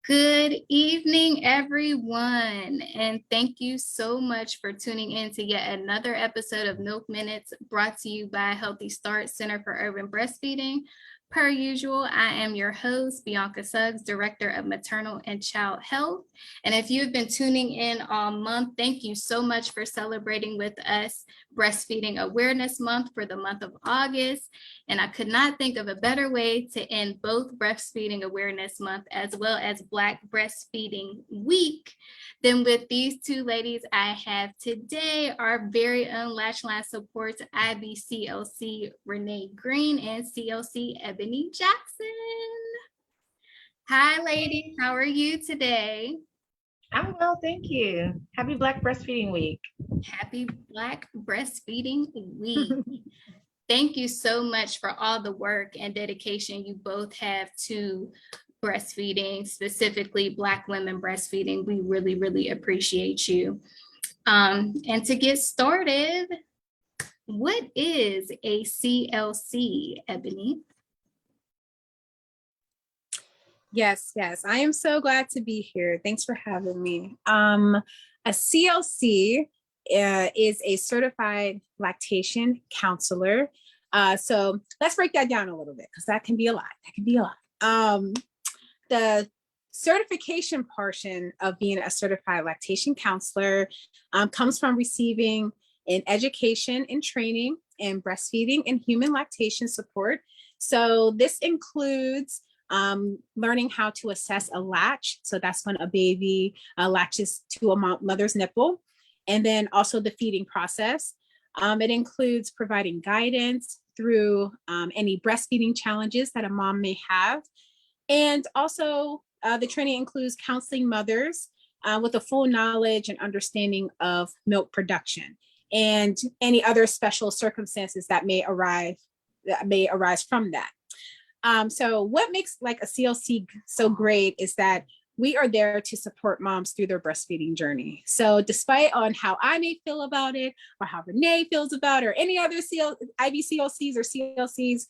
Good evening, everyone, and thank you so much for tuning in to yet another episode of Milk Minutes brought to you by Healthy Start Center for Urban Breastfeeding. Per usual, I am your host, Bianca Suggs, Director of Maternal and Child Health. And if you've been tuning in all month, thank you so much for celebrating with us Breastfeeding Awareness Month for the month of August. And I could not think of a better way to end both Breastfeeding Awareness Month as well as Black Breastfeeding Week than with these two ladies I have today, our very own Latch Line supports IBCLC Renae Green and CLC Ebony Jackson. Hi, ladies. How are you today? I'm well, thank you. Happy Black Breastfeeding Week. Happy Black Breastfeeding Week. Thank you so much for all the work and dedication you both have to breastfeeding, specifically Black women breastfeeding. We really, really appreciate you. And to get started, what is a CLC, Ebony? Yes. I am so glad to be here. Thanks for having me. A CLC is a certified lactation counselor. So let's break that down a little bit because that can be a lot. The certification portion of being a certified lactation counselor comes from receiving an education and training in breastfeeding and human lactation support. So this includes learning how to assess a latch. So that's when a baby latches to a mother's nipple. And then also the feeding process. It includes providing guidance through any breastfeeding challenges that a mom may have. And also the training includes counseling mothers with a full knowledge and understanding of milk production and any other special circumstances that may arise from that. So what makes like a CLC so great is that we are there to support moms through their breastfeeding journey. So despite on how I may feel about it or how Renae feels about it or any other IBCLCs or CLCs,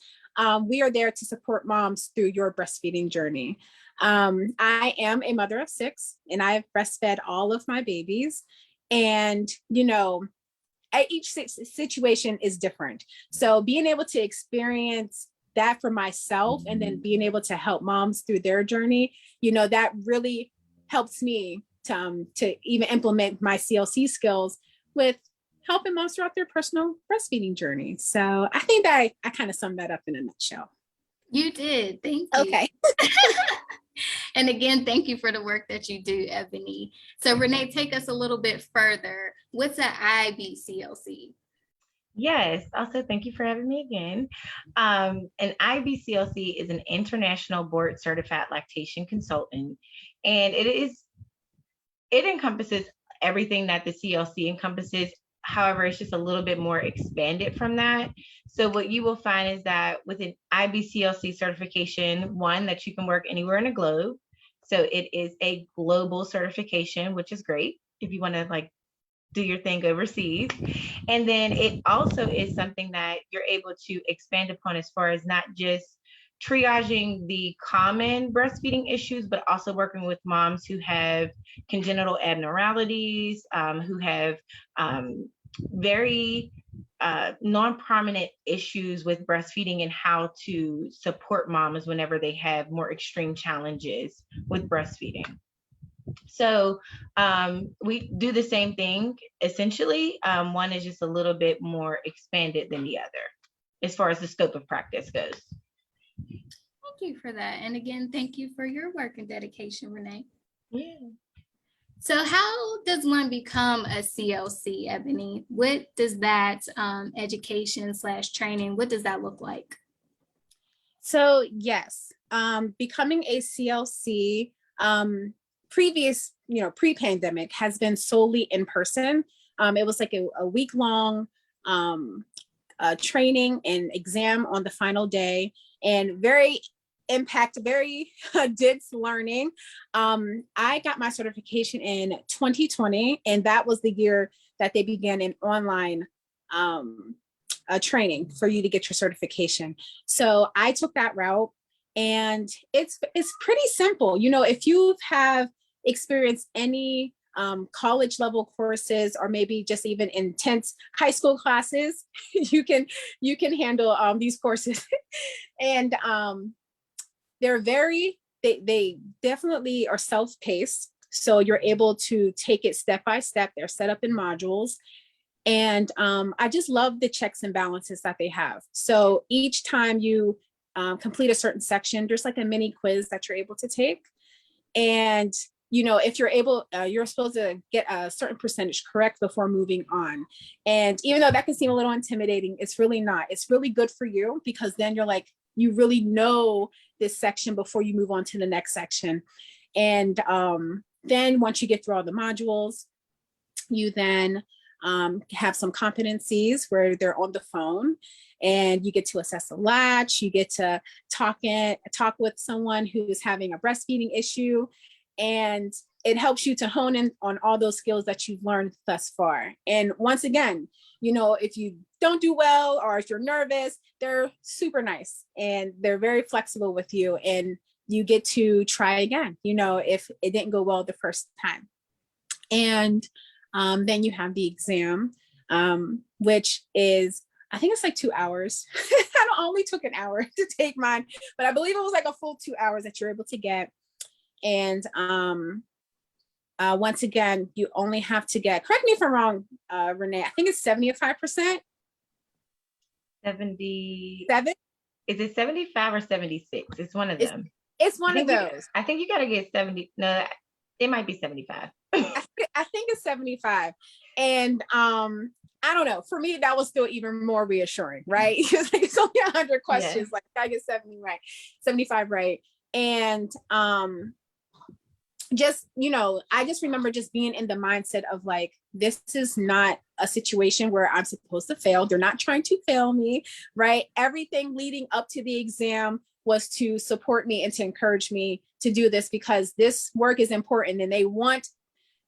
we are there to support moms through your breastfeeding journey. I am a mother of 6 and I've breastfed all of my babies. And, each situation is different. So being able to experience that for myself and then being able to help moms through their journey, that really helps me to even implement my CLC skills with helping moms throughout their personal breastfeeding journey. So I think that I kind of summed that up in a nutshell. You did. Thank you. Okay. And again, thank you for the work that you do, Ebony. So Renae, take us a little bit further. What's an IBCLC? Yes, also thank you for having me again. An IBCLC is an international board certified lactation consultant, and it encompasses everything that the CLC encompasses. However, it's just a little bit more expanded from that. So what you will find is that with an IBCLC certification, one, that you can work anywhere in the globe. So it is a global certification, which is great if you want to do your thing overseas. And then it also is something that you're able to expand upon as far as not just triaging the common breastfeeding issues, but also working with moms who have congenital abnormalities, who have very non-prominent issues with breastfeeding and how to support moms whenever they have more extreme challenges with breastfeeding. So we do the same thing, essentially. One is just a little bit more expanded than the other as far as the scope of practice goes. Thank you for that. And again, thank you for your work and dedication, Renae. Yeah. So how does one become a CLC, Ebony? What does that education/training, what does that look like? So yes, becoming a CLC, pre-pandemic has been solely in person. It was like a week-long training and exam on the final day, and very dense learning. I got my certification in 2020, and that was the year that they began an online training for you to get your certification. So I took that route. And it's pretty simple. You know, if you have experienced any college level courses, or maybe just even intense high school classes, you can handle these courses. And they're they definitely are self-paced. So you're able to take it step by step. They're set up in modules. And I just love the checks and balances that they have. So each time you complete a certain section, there's like a mini quiz that you're able to take. And, you know, if you're able, you're supposed to get a certain percentage correct before moving on. And even though that can seem a little intimidating, it's really not. It's really good for you, because then you're like, you really know this section before you move on to the next section. And then once you get through all the modules, you then have some competencies where they're on the phone, and you get to assess a latch. You get to talk with someone who is having a breastfeeding issue, and it helps you to hone in on all those skills that you've learned thus far. And once again, you know, if you don't do well, or if you're nervous, they're super nice and they're very flexible with you, and you get to try again, you know, if it didn't go well the first time. And then you have the exam, which is, I think it's like 2 hours. I only took an hour to take mine, but I believe it was like a full 2 hours that you're able to get. And once again, you only have to get, correct me if I'm wrong, Renae, I think it's 75%. 77? Is it 75 or 76? It's one of them. It's one of those. I think you got to get 70. No, it might be 75. I think it's 75. And I don't know. For me, that was still even more reassuring, right? Because like, it's only 100 questions. Yes. Like I get 70 right, 75 right. And just, you know, I just remember just being in the mindset of like, this is not a situation where I'm supposed to fail. They're not trying to fail me, right? Everything leading up to the exam was to support me and to encourage me to do this, because this work is important and they want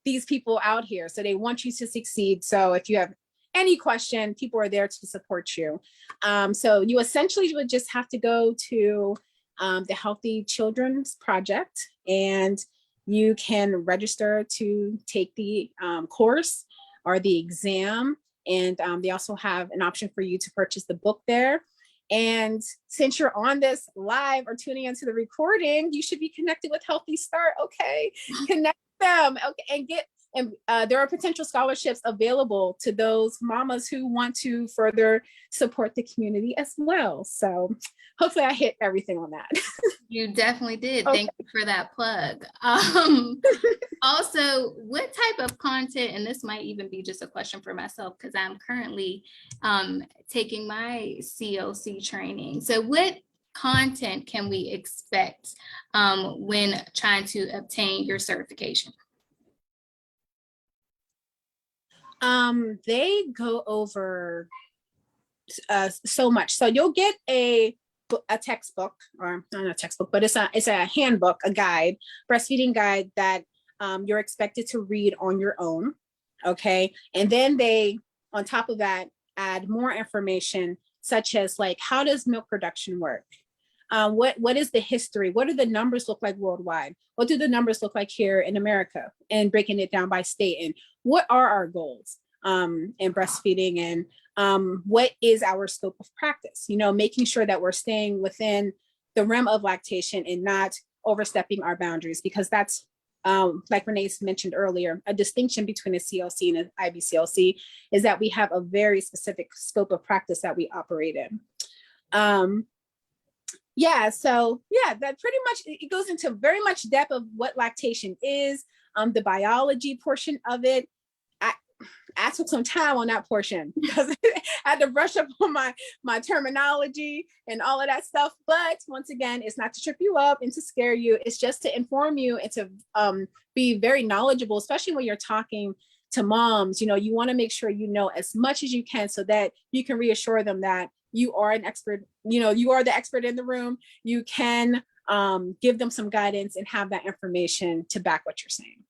these people out here. So they want you to succeed. So if you have any question, people are there to support you. So you essentially would just have to go to the Healthy Children's Project, and you can register to take the course or the exam. And they also have an option for you to purchase the book there. And since you're on this live or tuning into the recording, you should be connected with Healthy Start. Okay, connect them. Okay, and there are potential scholarships available to those mamas who want to further support the community as well. So hopefully I hit everything on that. You definitely did. Okay. Thank you for that plug. Also, what type of content, and this might even be just a question for myself because I'm currently taking my CLC training. So what content can we expect when trying to obtain your certification? They go over so much. So you'll get a textbook, or not a textbook, but it's a handbook, a guide, breastfeeding guide that you're expected to read on your own. Okay. And then they, on top of that, add more information, such as like, how does milk production work? What is the history? What do the numbers look like worldwide? What do the numbers look like here in America? And breaking it down by state. And what are our goals in breastfeeding? And what is our scope of practice? You know, making sure that we're staying within the realm of lactation and not overstepping our boundaries, because that's, like Renae mentioned earlier, a distinction between a CLC and an IBCLC is that we have a very specific scope of practice that we operate in. Yeah, so yeah, that pretty much, it goes into very much depth of what lactation is, the biology portion of it. I took some time on that portion because I had to brush up on my terminology and all of that stuff. But once again, it's not to trip you up and to scare you. It's just to inform you and to be very knowledgeable, especially when you're talking to moms. You know, you want to make sure you know as much as you can so that you can reassure them that you are an expert. You know, you are the expert in the room. You can give them some guidance and have that information to back what you're saying.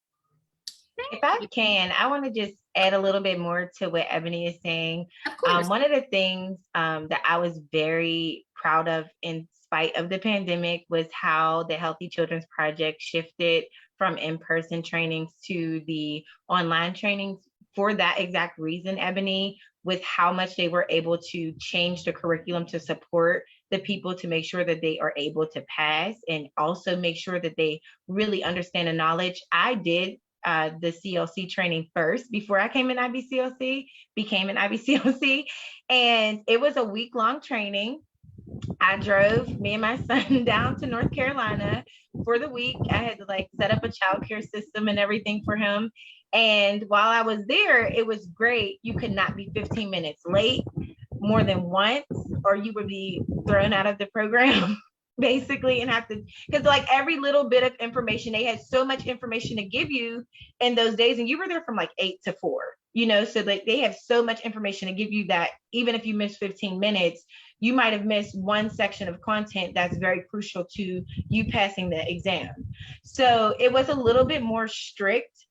If I can, I want to just add a little bit more to what Ebony is saying. One of the things that I was very proud of, inspired spite of the pandemic, was how the Healthy Children's Project shifted from in-person trainings to the online trainings for that exact reason, Ebony, with how much they were able to change the curriculum to support the people to make sure that they are able to pass and also make sure that they really understand the knowledge. I did the CLC training first before I became an IBCLC, and it was a week-long training. I drove me and my son down to North Carolina for the week. I had to like set up a childcare system and everything for him. And while I was there, it was great. You could not be 15 minutes late more than once, or you would be thrown out of the program basically, and have to, because like every little bit of information, they had so much information to give you in those days, and you were there from like 8 to 4, you know, so like they have so much information to give you that even if you miss 15 minutes, you might have missed one section of content that's very crucial to you passing the exam. So it was a little bit more strict.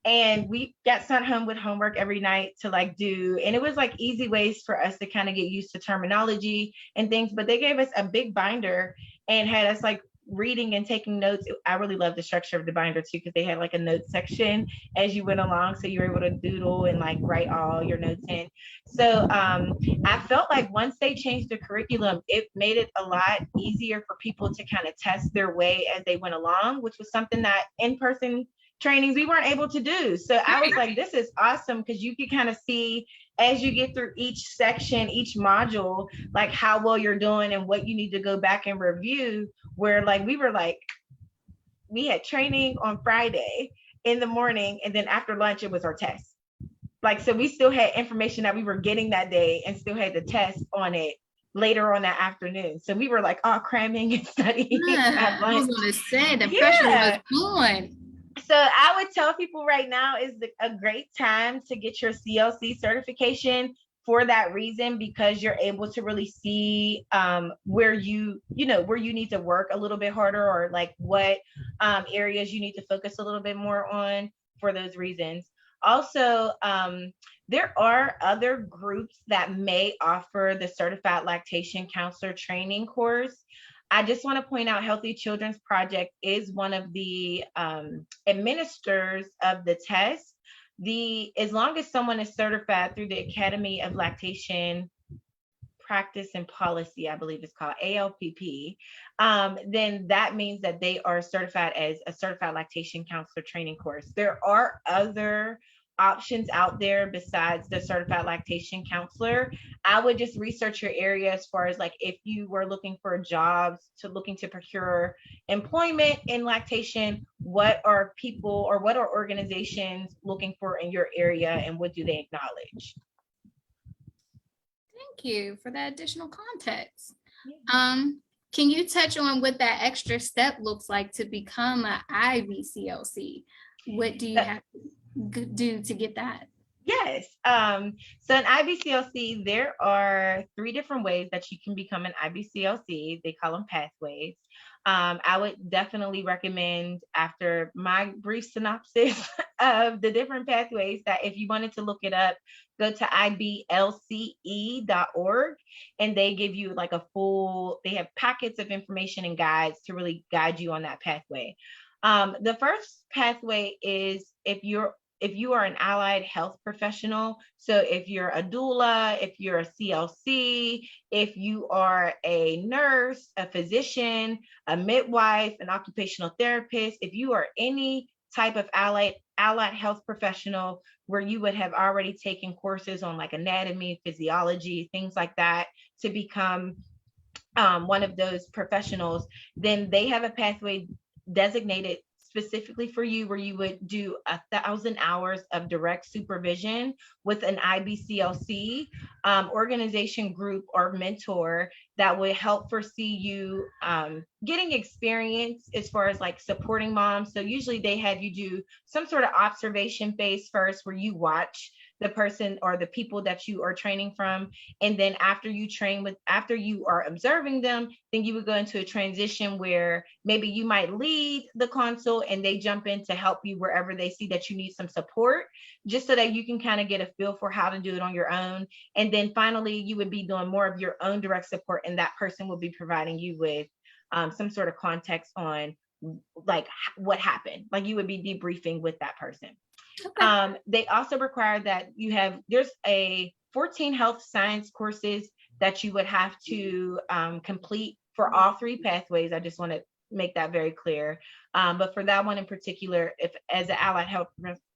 And we got sent home with homework every night to like do, and it was like easy ways for us to kind of get used to terminology and things, but they gave us a big binder and had us like reading and taking notes. I really love the structure of the binder too, because they had like a note section as you went along, so you were able to doodle and like write all your notes in. So I felt like once they changed the curriculum, it made it a lot easier for people to kind of test their way as they went along, which was something that in-person trainings we weren't able to do. So I was like, this is awesome, because you can kind of see as you get through each section, each module, like how well you're doing and what you need to go back and review. Where like we had training on Friday in the morning, and then after lunch it was our test. Like, so we still had information that we were getting that day and still had the test on it later on that afternoon. So we were like all cramming and studying. I was gonna say the pressure was on. So I would tell people right now is a great time to get your CLC certification for that reason, because you're able to really see where you need to work a little bit harder, or like what areas you need to focus a little bit more on for those reasons. Also, there are other groups that may offer the Certified Lactation Counselor training course. I just want to point out Healthy Children's Project is one of the administrators of the test. As long as someone is certified through the Academy of Lactation Practice and Policy, I believe it's called ALPP, then that means that they are certified as a certified lactation counselor training course. There are other options out there besides the certified lactation counselor. I would just research your area as far as like if you were looking for jobs, looking to procure employment in lactation, what are people or what are organizations looking for in your area, and what do they acknowledge? Thank you for that additional context. Can you touch on what that extra step looks like to become an IBCLC? What do you have to do to get that? Yes. So in IBCLC, there are 3 different ways that you can become an IBCLC. They call them pathways. I would definitely recommend, after my brief synopsis of the different pathways, that if you wanted to look it up, go to IBLCE.org, and they give you like they have packets of information and guides to really guide you on that pathway. The first pathway is if you are an allied health professional. So if you're a doula, if you're a CLC, if you are a nurse, a physician, a midwife, an occupational therapist, if you are any type of allied health professional where you would have already taken courses on like anatomy, physiology, things like that, to become one of those professionals, then they have a pathway designated specifically for you, where you would do 1,000 hours of direct supervision with an IBCLC organization, group, or mentor that would help foresee you getting experience as far as like supporting moms. So usually they have you do some sort of observation phase first, where you watch the person or the people that you are training from. And then after you are observing them, then you would go into a transition where maybe you might lead the consult and they jump in to help you wherever they see that you need some support, just so that you can kind of get a feel for how to do it on your own. And then finally, you would be doing more of your own direct support, and that person will be providing you with some sort of context on like what happened. Like you would be debriefing with that person. Okay. They also require that there's a 14 health science courses that you would have to complete for all 3 pathways. I just want to make that very clear. But for that one in particular, if as an allied health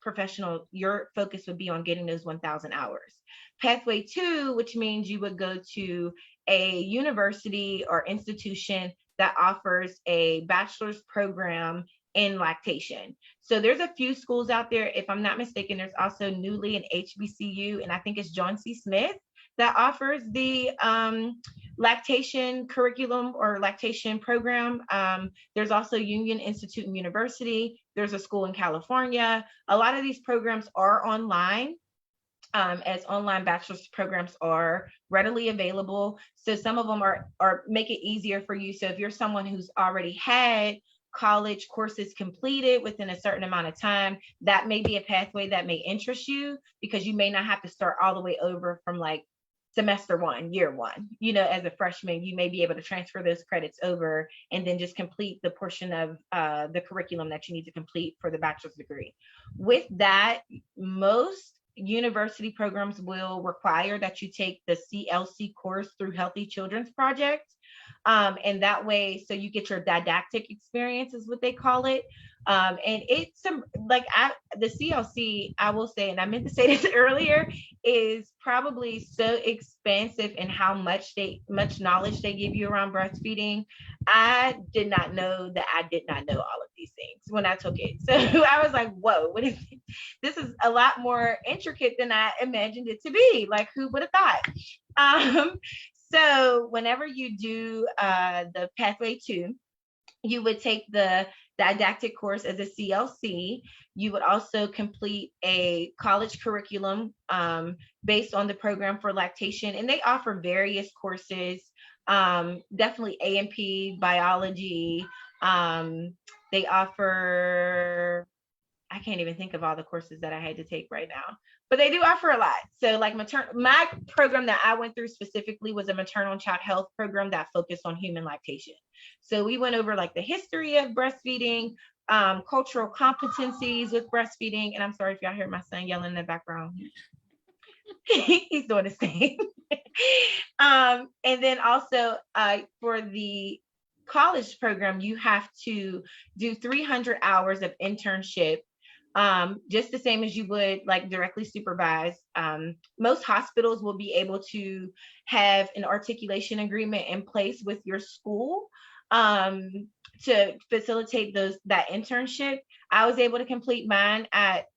professional, your focus would be on getting those 1,000 hours. Pathway 2, which means you would go to a university or institution that offers a bachelor's program in lactation. So there's a few schools out there. If I'm not mistaken, there's also newly an HBCU, and I think it's John C. Smith that offers the lactation curriculum or lactation program. There's also Union Institute and University. There's a school in California. A lot of these programs are online, as online bachelor's programs are readily available. So some of them are make it easier for you. So if you're someone who's already had college courses completed within a certain amount of time, that may be a pathway that may interest you, because you may not have to start all the way over from like semester 1, year 1. You know, as a freshman, you may be able to transfer those credits over and then just complete the portion of the curriculum that you need to complete for the bachelor's degree. With that, most university programs will require that you take the CLC course through Healthy Children's Project. And that way, so you get your didactic experience is what they call it. And it's the CLC, I will say, and I meant to say this earlier, is probably so expensive in how much knowledge they give you around breastfeeding. I did not know that I did not know all of these things when I took it. So I was like, whoa, what is it? This is a lot more intricate than I imagined it to be. Like, who would have thought? So whenever you do the pathway 2, you would take the didactic course as a CLC. You would also complete a college curriculum based on the program for lactation, and they offer various courses, definitely A&P, biology. They offer, I can't even think of all the courses that I had to take right now, but they do offer a lot. So like my program that I went through specifically was a maternal and child health program that focused on human lactation. So we went over like the history of breastfeeding, cultural competencies with breastfeeding. And I'm sorry if y'all hear my son yelling in the background. He's doing his thing. And then also for the college program, you have to do 300 hours of internship, just the same as you would like directly supervise. Most hospitals will be able to have an articulation agreement in place with your school to facilitate that internship. I was able to complete mine at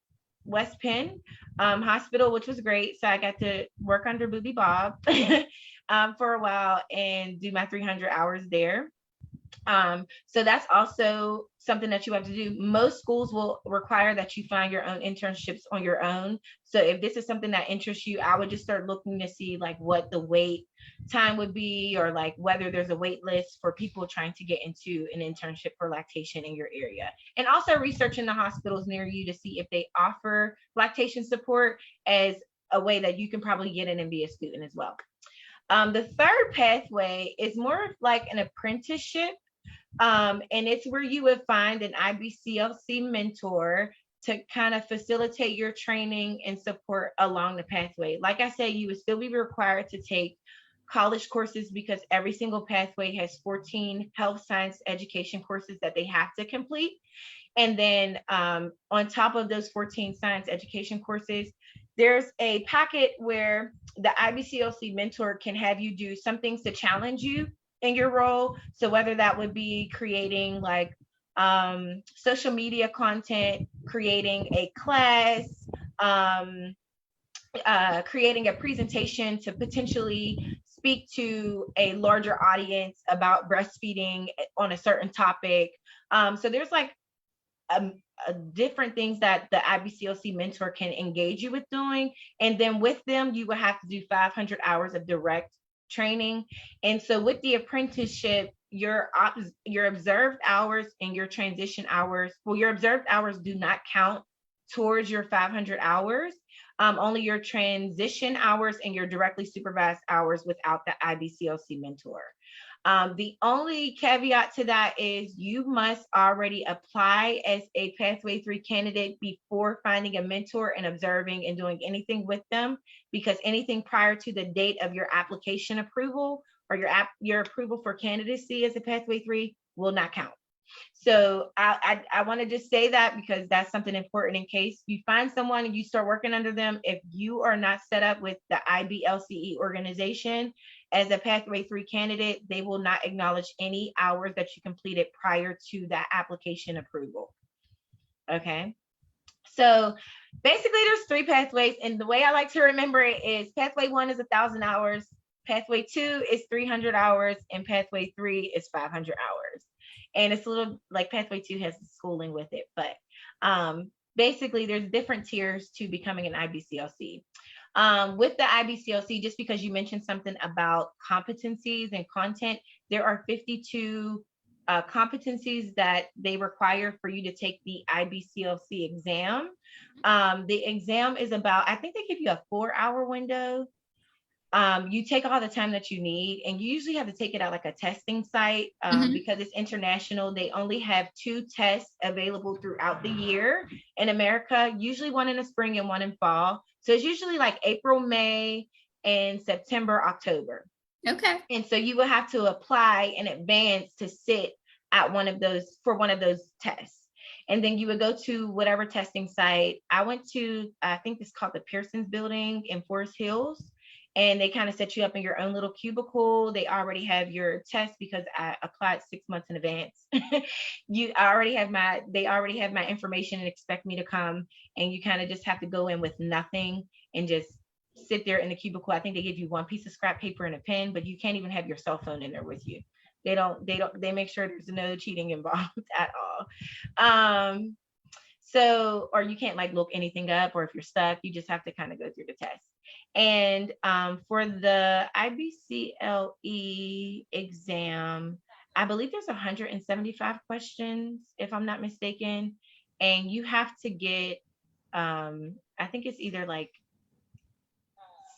West Penn Hospital, which was great. So I got to work under Booby Bob for a while and do my 300 hours there. So that's also something that you have to do. Most schools will require that you find your own internships on your own. So if this is something that interests you, I would just start looking to see like what the wait time would be, or like whether there's a wait list for people trying to get into an internship for lactation in your area. And also researching the hospitals near you to see if they offer lactation support as a way that you can probably get in and be a student as well. The third pathway is more of like an apprenticeship. And it's where you would find an IBCLC mentor to kind of facilitate your training and support along the pathway. Like I said, you would still be required to take college courses because every single pathway has 14 health science education courses that they have to complete. And then on top of those 14 science education courses, there's a packet where the IBCLC mentor can have you do some things to challenge you in your role. So whether that would be creating like social media content, creating a class, creating a presentation to potentially speak to a larger audience about breastfeeding on a certain topic. So there's like different things that the IBCLC mentor can engage you with doing. And then with them, you will have to do 500 hours of direct training. And so with the apprenticeship, your observed hours and your transition hours, well, your observed hours do not count towards your 500 hours. Only your transition hours and your directly supervised hours without the IBCLC mentor. The only caveat to that is you must already apply as a Pathway 3 candidate before finding a mentor and observing and doing anything with them, because anything prior to the date of your application approval or your approval for candidacy as a Pathway 3 will not count. So I want to just say that because that's something important in case you find someone and you start working under them. If you are not set up with the IBLCE organization as a Pathway 3 candidate, they will not acknowledge any hours that you completed prior to that application approval. Okay. So basically there's 3 pathways, and the way I like to remember it is Pathway 1 is 1,000 hours, Pathway 2 is 300 hours, and Pathway 3 is 500 hours. And it's a little like Pathway 2 has schooling with it, but basically there's different tiers to becoming an IBCLC. With the IBCLC, just because you mentioned something about competencies and content, there are 52 competencies that they require for you to take the IBCLC exam. The exam is about, I think they give you a 4-hour window. You take all the time that you need, and you usually have to take it at like a testing site because it's international. They only have 2 tests available throughout the year in America, usually one in the spring and one in fall. So it's usually like April, May, and September, October. Okay. And so you will have to apply in advance to sit at one of those tests. And then you would go to whatever testing site. I went to, I think it's called the Pearson's Building in Forest Hills. And they kind of set you up in your own little cubicle. They already have your test because I applied 6 months in advance. They already have my information and expect me to come. And you kind of just have to go in with nothing and just sit there in the cubicle. I think they give you one piece of scrap paper and a pen, but you can't even have your cell phone in there with you. They make sure there's no cheating involved at all. So, or you can't like look anything up, or if you're stuck, you just have to kind of go through the test. And for the IBCLE exam, I believe there's 175 questions, if I'm not mistaken. And you have to get, I think it's either like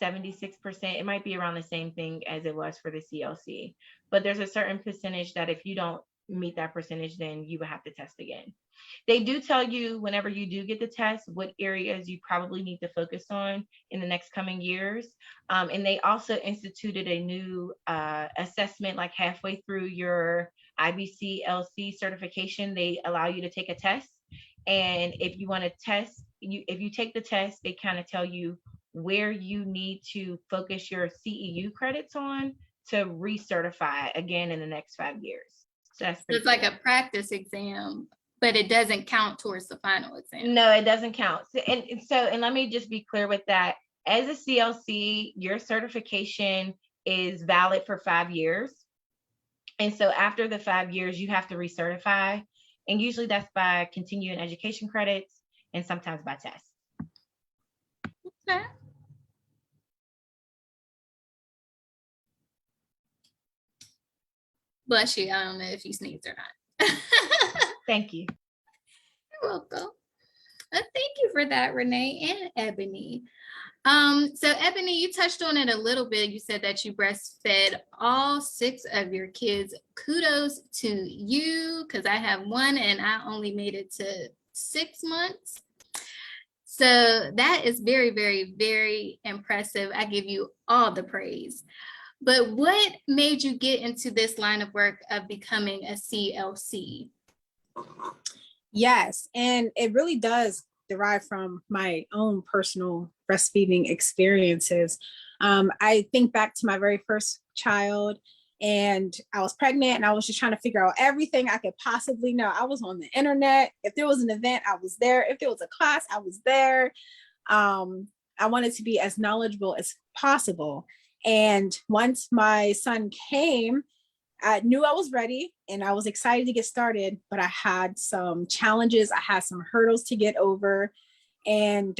76%. It might be around the same thing as it was for the CLC. But there's a certain percentage that if you don't meet that percentage, then you would have to test again. They do tell you whenever you do get the test what areas you probably need to focus on in the next coming years. And they also instituted a new assessment like halfway through your IBCLC certification. They allow you to take a test. And if you want to test, if you take the test, they kind of tell you where you need to focus your CEU credits on to recertify again in the next 5 years. So that's it's cool. Like a practice exam, but it doesn't count towards the final exam. No, it doesn't count. And let me just be clear with that. As a CLC, your certification is valid for 5 years. And so after the 5 years, you have to recertify. And usually that's by continuing education credits and sometimes by tests. Okay. Bless you. I don't know if you sneezed or not. Thank you. You're welcome. Thank you for that, Renae and Ebony. So Ebony, you touched on it a little bit. You said that you breastfed all 6 of your kids. Kudos to you, because I have one and I only made it to 6 months. So that is very, very, very impressive. I give you all the praise. But what made you get into this line of work of becoming a CLC? Yes, and it really does derive from my own personal breastfeeding experiences. I think back to my very first child, and I was pregnant, and I was just trying to figure out everything I could possibly know. I was on the internet. If there was an event, I was there. If there was a class, I was there. I wanted to be as knowledgeable as possible. And once my son came, I knew I was ready and I was excited to get started, but I had some challenges. I had some hurdles to get over. And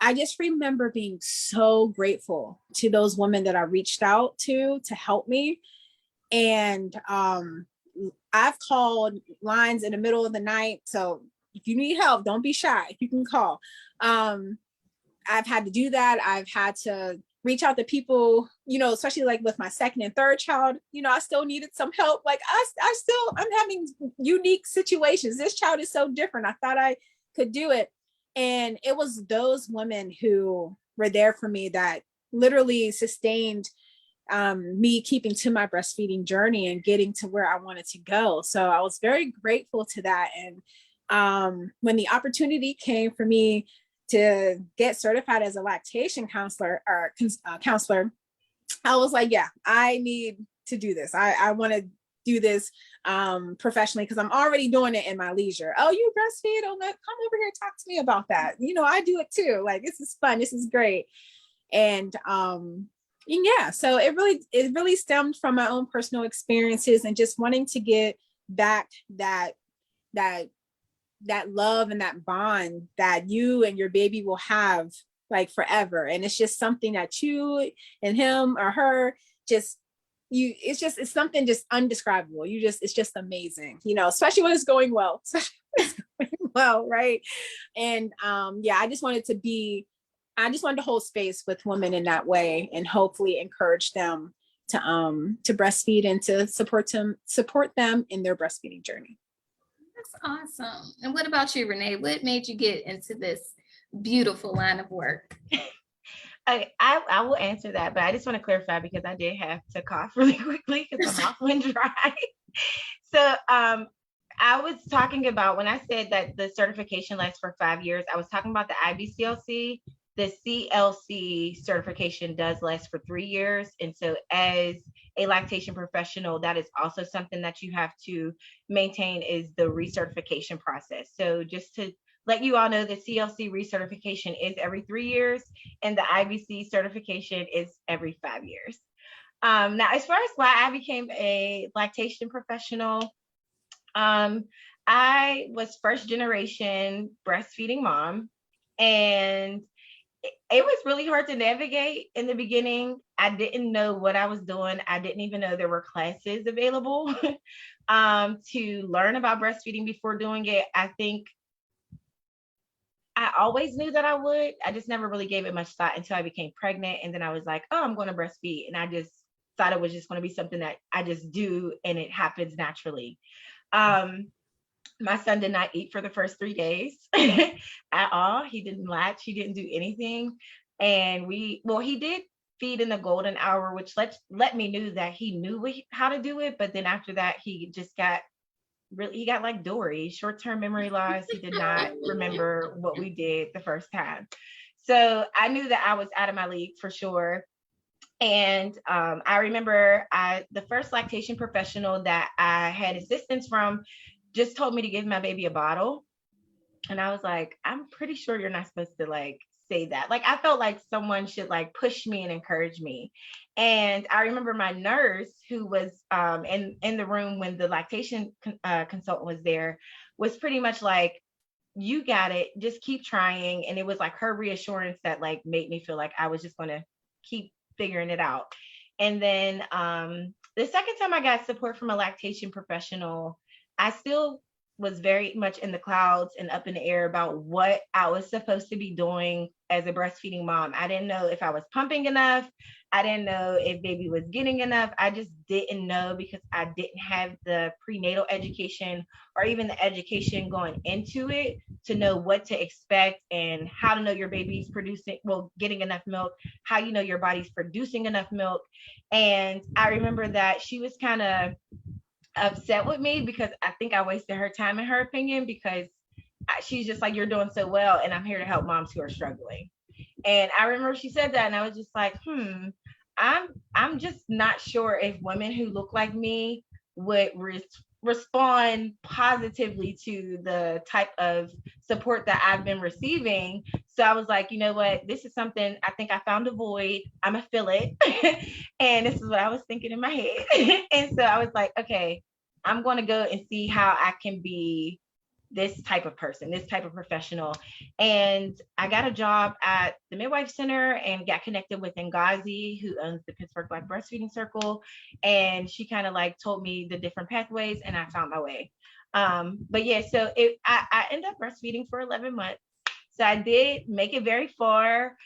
I just remember being so grateful to those women that I reached out to help me. And I've called lines in the middle of the night. So if you need help, don't be shy. You can call. I've had to do that. I've had to reach out to people, you know, especially like with my second and third child, you know, I still needed some help. Like I'm having unique situations. This child is so different. I thought I could do it. And it was those women who were there for me that literally sustained me keeping to my breastfeeding journey and getting to where I wanted to go. So I was very grateful to that. And when the opportunity came for me to get certified as a lactation counselor, I was like, yeah, I need to do this. I want to do this professionally because I'm already doing it in my leisure. Oh, you breastfeed? Oh, come over here, talk to me about that. You know, I do it too. Like, this is fun. This is great. And yeah, so it really stemmed from my own personal experiences and just wanting to get back that love and that bond that you and your baby will have like forever. And it's just something that you and him or her it's something just undescribable. It's just amazing, you know, especially when it's going well, right? And yeah, I just wanted to hold space with women in that way and hopefully encourage them to breastfeed and to support them in their breastfeeding journey. That's awesome. And what about you, Renae? What made you get into this beautiful line of work? I will answer that, but I just want to clarify because I did have to cough really quickly because my mouth went dry. So I was talking about when I said that the certification lasts for 5 years, I was talking about the IBCLC. The CLC certification does last for 3 years. And so as a lactation professional, that is also something that you have to maintain is the recertification process. So just to let you all know, the CLC recertification is every 3 years and the IBC certification is every 5 years. Now, as far as why I became a lactation professional, I was first generation breastfeeding mom, and it was really hard to navigate in the beginning. I didn't know what I was doing. I didn't even know there were classes available to learn about breastfeeding before doing it. I think I always knew that I would. I just never really gave it much thought until I became pregnant. And then I was like, oh, I'm going to breastfeed. And I just thought it was just going to be something that I just do and it happens naturally. My son did not eat for the first 3 days at all. He didn't latch. He didn't do anything. And he did feed in the golden hour, which let me know that he knew how to do it. But then after that, he just got like Dory, short-term memory loss. He did not remember what we did the first time. So I knew that I was out of my league for sure. And I remember the first lactation professional that I had assistance from just told me to give my baby a bottle. And I was like, I'm pretty sure you're not supposed to like say that. Like, I felt like someone should like push me and encourage me. And I remember my nurse who was in the room when the lactation consultant was there was pretty much like, you got it, just keep trying. And it was like her reassurance that like made me feel like I was just going to keep figuring it out. And then the second time I got support from a lactation professional, I still was very much in the clouds and up in the air about what I was supposed to be doing as a breastfeeding mom. I didn't know if I was pumping enough. I didn't know if baby was getting enough. I just didn't know because I didn't have the prenatal education or even the education going into it to know what to expect and how to know your baby's getting enough milk, how you know your body's producing enough milk. And I remember that she was kind of upset with me because I think I wasted her time in her opinion, because she's just like, you're doing so well and I'm here to help moms who are struggling. And I remember she said that and I was just like, I'm just not sure if women who look like me would respond positively to the type of support that I've been receiving. So I was like, you know what, this is something, I think I found a void. I'm gonna fill it. And this is what I was thinking in my head. And so I was like, okay, I'm going to go and see how I can be this type of person, this type of professional. And I got a job at the Midwife Center and got connected with Ngazi, who owns the Pittsburgh Black Breastfeeding Circle. And she kind of like told me the different pathways, and I found my way. But yeah, so I ended up breastfeeding for 11 months. So I did make it very far.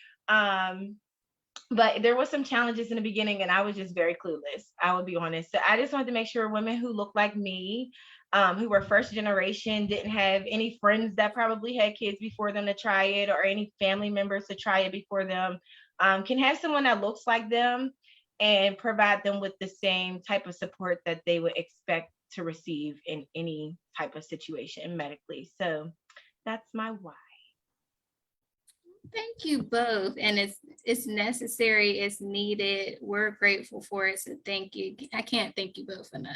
But there was some challenges in the beginning, and I was just very clueless. I will be honest. So I just wanted to make sure women who look like me, who were first generation, didn't have any friends that probably had kids before them to try it, or any family members to try it before them, can have someone that looks like them and provide them with the same type of support that they would expect to receive in any type of situation medically. So that's my why. Thank you both. And it's necessary, it's needed. We're grateful for it. So thank you. I can't thank you both enough,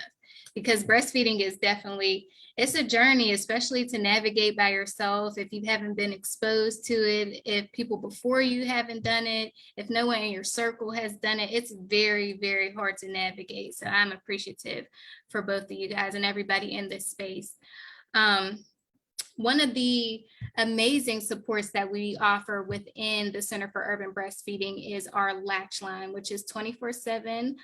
because breastfeeding is definitely, it's a journey, especially to navigate by yourself. If you haven't been exposed to it, if people before you haven't done it, if no one in your circle has done it, it's very, very hard to navigate. So I'm appreciative for both of you guys and everybody in this space. One of the amazing supports that we offer within the Center for Urban Breastfeeding is our Latch Line, which is 24/7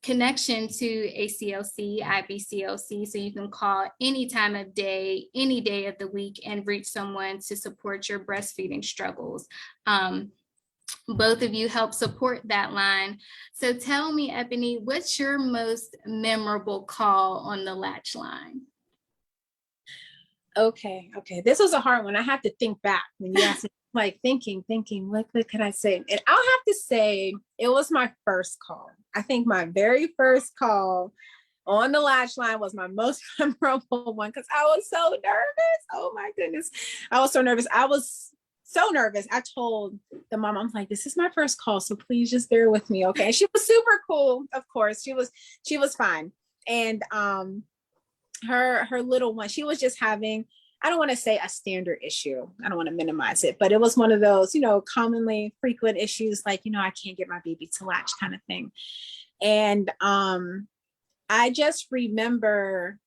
connection to a CLC, IBCLC. So you can call any time of day, any day of the week, and reach someone to support your breastfeeding struggles. Both of you help support that line. So tell me, Ebony, what's your most memorable call on the Latch Line? Okay. This was a hard one. I had to think back when you asked me, like thinking, what could I say? And I'll have to say it was my first call. I think my very first call on the Latch Line was my most memorable one, because I was so nervous. Oh my goodness. I was so nervous. I told the mom, I'm like, this is my first call, so please just bear with me. Okay. And she was super cool. Of course, she was fine. And, her little one, she was just having, I don't want to say a standard issue, I don't want to minimize it, but it was one of those, commonly frequent issues, like, I can't get my baby to latch kind of thing. And I just remember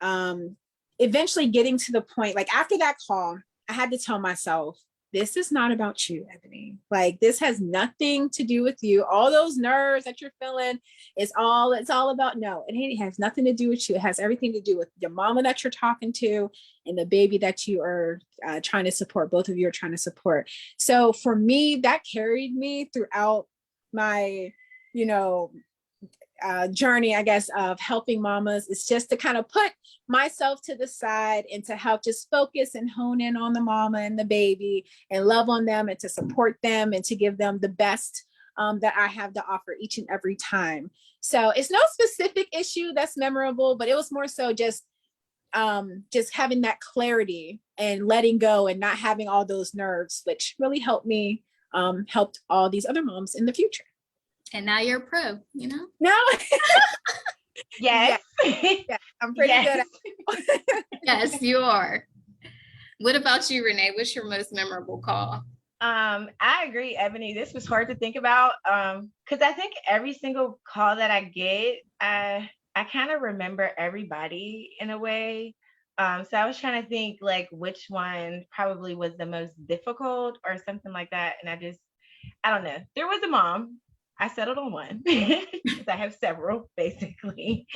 eventually getting to the point, like after that call, I had to tell myself, this is not about you, Ebony. Like, this has nothing to do with you. All those nerves that you're feeling, it's all about, no, it has nothing to do with you. It has everything to do with your mama that you're talking to and the baby that you are trying to support. Both of you are trying to support. So for me, that carried me throughout my, journey, I guess, of helping mamas. It's just to kind of put myself to the side and to help just focus and hone in on the mama and the baby and love on them and to support them and to give them the best that I have to offer each and every time. So it's no specific issue that's memorable, but it was more so just having that clarity and letting go and not having all those nerves, which really helped me, helped all these other moms in the future. And now you're a pro, No. Yes. Yeah, I'm pretty good at Yes, you are. What about you, Renae? What's your most memorable call? I agree, Ebony. This was hard to think about because I think every single call that I get, I kind of remember everybody in a way. So I was trying to think like which one probably was the most difficult or something like that. And I don't know. There was a mom. I settled on one because I have several, basically.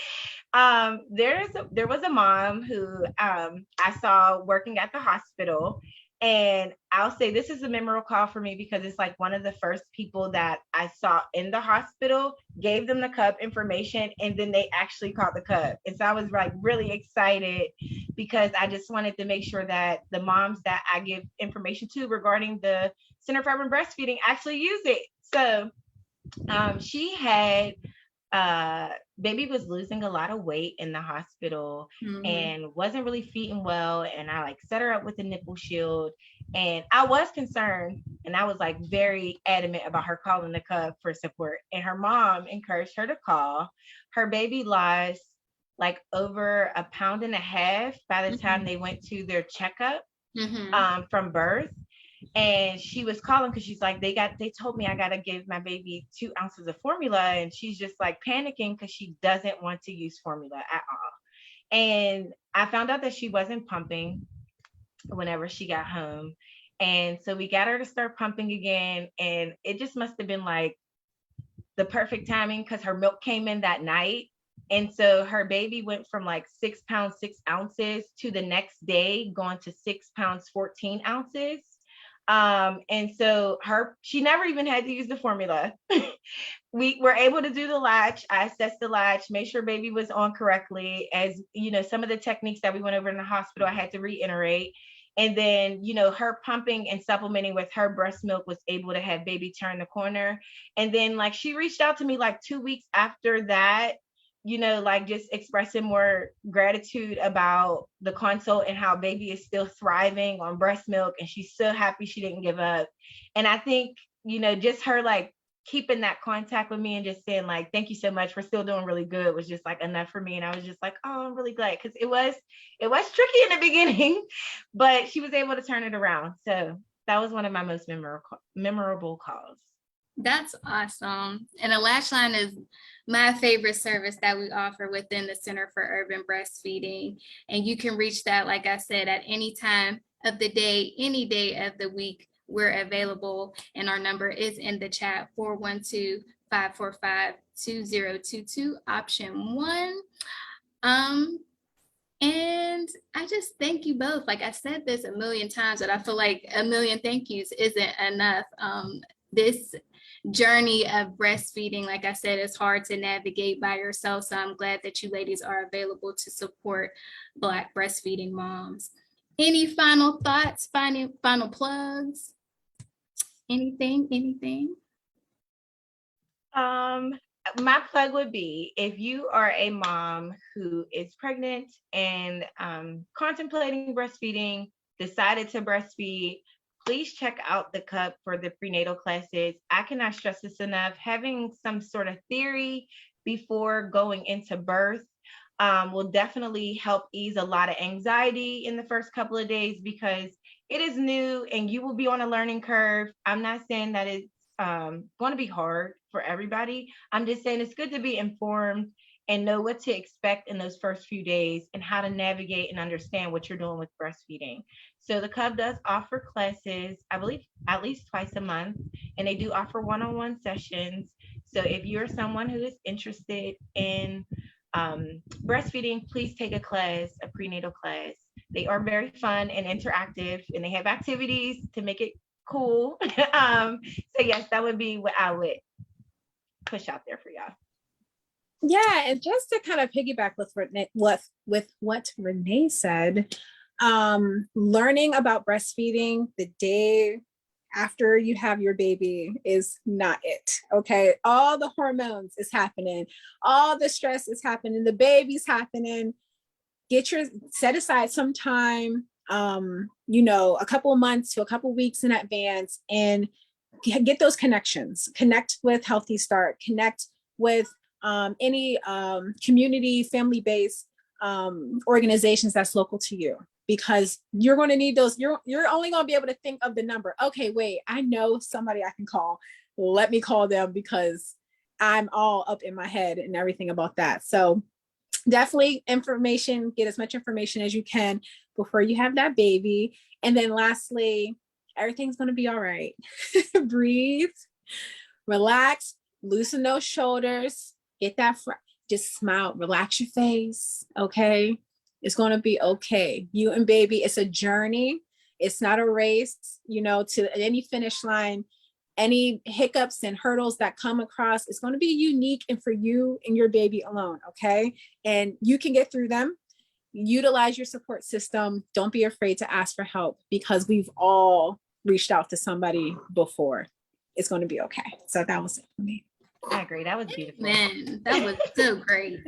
There was a mom who I saw working at the hospital, and I'll say this is a memorable call for me because it's like one of the first people that I saw in the hospital, gave them the cup information, and then they actually caught the cup. And so I was like really excited because I just wanted to make sure that the moms that I give information to regarding the Center for Urban Breastfeeding actually use it. So she had baby was losing a lot of weight in the hospital and wasn't really feeding well, and I like set her up with a nipple shield, and I was concerned, and I was like very adamant about her calling the cup for support, and her mom encouraged her to call. Her baby lost like over 1.5 pounds by the time they went to their checkup from birth. And she was calling because she's like, they told me I gotta give my baby 2 ounces of formula, and she's just like panicking because she doesn't want to use formula at all. And I found out that she wasn't pumping whenever she got home. And so we got her to start pumping again. And it just must have been like the perfect timing because her milk came in that night. And so her baby went from like 6 pounds, 6 ounces to the next day going to 6 pounds, 14 ounces. And so she never even had to use the formula. We were able to do the latch. I assessed the latch, made sure baby was on correctly. As you know, some of the techniques that we went over in the hospital, I had to reiterate. And then, her pumping and supplementing with her breast milk was able to have baby turn the corner. And then like she reached out to me like 2 weeks after that, like just expressing more gratitude about the consult and how baby is still thriving on breast milk and she's so happy she didn't give up. And I think, just her like keeping that contact with me and just saying like, thank you so much, we're still doing really good, was just like enough for me. And I was just like, oh, I'm really glad, because it was tricky in the beginning, but she was able to turn it around. So that was one of my most memorable calls. That's awesome. And a Latch Line is my favorite service that we offer within the Center for Urban Breastfeeding. And you can reach that, like I said, at any time of the day, any day of the week, we're available. And our number is in the chat, 412-545-2022, option 1. And I just thank you both. Like I said this a million times, but I feel like a million thank yous isn't enough. This journey of breastfeeding, like I said, is hard to navigate by yourself. So I'm glad that you ladies are available to support Black breastfeeding moms. Any final thoughts, final plugs? Anything? My plug would be, if you are a mom who is pregnant and contemplating breastfeeding, decided to breastfeed, please check out the Cup for the prenatal classes. I cannot stress this enough. Having some sort of theory before going into birth will definitely help ease a lot of anxiety in the first couple of days, because it is new and you will be on a learning curve. I'm not saying that it's going to be hard for everybody. I'm just saying it's good to be informed and know what to expect in those first few days and how to navigate and understand what you're doing with breastfeeding. So the Cub does offer classes, I believe, at least twice a month, and they do offer one-on-one sessions. So if you're someone who is interested in breastfeeding, please take a class, a prenatal class. They are very fun and interactive, and they have activities to make it cool. So yes, that would be what I would push out there for y'all. Yeah, and just to kind of piggyback with what Renae said, learning about breastfeeding the day after you have your baby is not it. Okay, all the hormones is happening, all the stress is happening, the baby's happening. Set aside some time, a couple of months to a couple of weeks in advance, and get those connections. Connect with Healthy Start. Connect with any community, family-based organizations that's local to you, because you're going to need those. You're only going to be able to think of the number. Okay, wait, I know somebody I can call. Let me call them, because I'm all up in my head and everything about that. So definitely get as much information as you can before you have that baby. And then lastly, everything's going to be all right. Breathe, relax, loosen those shoulders, get that, just smile, relax your face. Okay. It's going to be okay. You and baby, it's a journey. It's not a race, to any finish line. Any hiccups and hurdles that come across, it's going to be unique and for you and your baby alone. Okay. And you can get through them. Utilize your support system. Don't be afraid to ask for help, because we've all reached out to somebody before. It's going to be okay. So that was it for me. I agree. That was beautiful. Man, that was so great.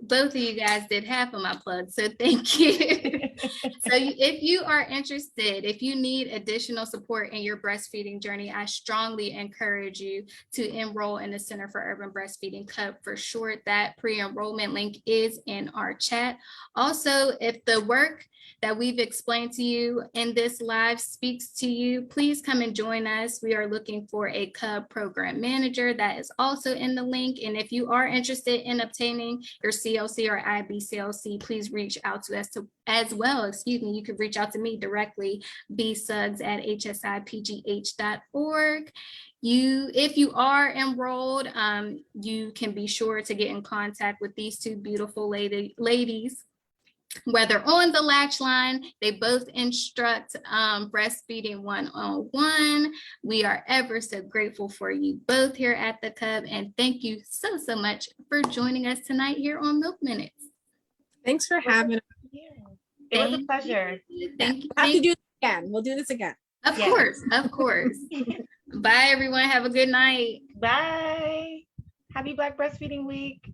Both of you guys did half of my plugs, so thank you. So if you are interested, if you need additional support in your breastfeeding journey, I strongly encourage you to enroll in the Center for Urban Breastfeeding Cup for short. That pre-enrollment link is in our chat. Also, if the work that we've explained to you in this live speaks to you, please come and join us. We are looking for a CUB program manager. That is also in the link. And if you are interested in obtaining your CLC or IBCLC, please reach out to us as well. Excuse me, you can reach out to me directly, bsuggs@hsipgh.org. If you are enrolled, you can be sure to get in contact with these two beautiful ladies. Whether on the Latch Line, they both instruct breastfeeding one-on-one. We are ever so grateful for you both here at the CUB, and thank you so much for joining us tonight here on Milk Minutes. Thanks for having us. It was a pleasure. Thank you. We'll have to do this again. We'll do this again. Of course. Bye, everyone. Have a good night. Bye. Happy Black Breastfeeding Week.